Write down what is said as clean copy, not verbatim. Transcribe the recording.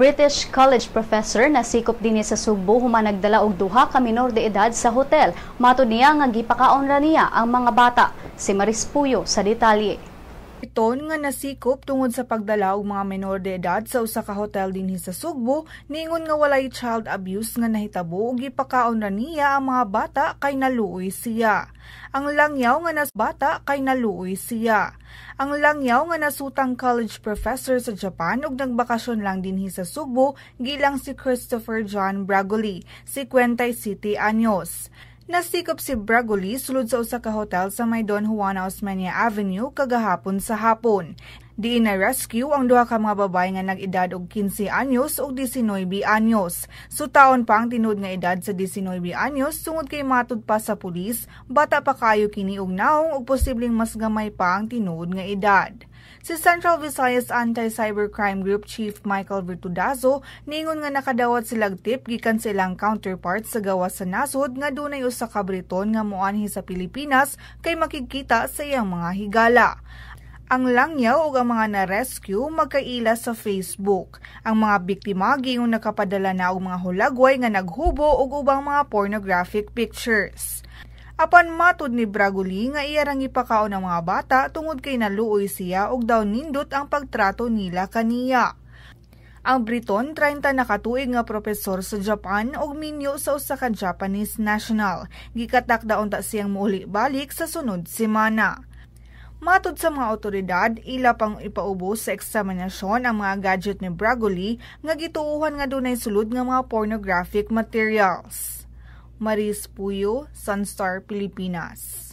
British college professor na sikop dinhi sa Sugbo human nagdala og duha ka minor de edad sa hotel. Matud niya nga gipakaon ra niya ang mga bata. Si Maris Puyo sa detalye. Iton nga nasikop tungod sa pagdala og mga minor de edad sa usa ka hotel dinhi sa Sugbo, niingon nga walay child abuse nga nahitabo ug gipakaon ra niya ang mga bata kay naluoy siya. Ang langyaw nga nas bata kay naluoy siya. Ang langyaw nga nasutang college professor sa Japan ug nagbakasyon lang dinhi sa Sugbo gilang si Christopher John Bragoli, 57 anyos. Nasikop si Bragoli sulod sa usa ka hotel sa may Don Juan Osmeña Avenue kagahapon sa hapon. Diin na rescue ang duha ka mga babae nga nag-edad og 15 anyos ug 19 anyos. Sutaon pa ang tinud nga edad sa 19 anyos tungod kay matud pa sa pulis, bata pa kaayo kini og naong ug posibleng mas gamay pa ang tinud nga edad. Si Central Visayas Anti-Cybercrime Group Chief Michael Virtudazo niingon nga nakadawat silang tip gikan sa ilang counterparts sa gawas sa nasod nga dunay usa ka Briton nga moanhi sa Pilipinas kay makikita sa iyang mga higala. Ang langyaw ug ang mga na-rescue magkaila sa Facebook. Ang mga biktima gingon nakapadala na og mga hulagway nga naghubo ug ubang mga pornographic pictures. Apan matud ni Bragoli nga iya rang ipakaon ang mga bata tungod kay naluoy siya ug daw nindot ang pagtrato nila kaniya. Ang Briton 30 na katuig nga propesor sa Japan ug minyo sa usa ka Japanese national. Gikatak daon ta siyang muuli balik sa sunod semana. Matud sa mga otoridad, ila pang ipaubos sa eksaminasyon ang mga gadget ni Bragoli nga gituuhan nga dunay sulod nga mga pornographic materials. Maris Puyo, Sunstar, Pilipinas.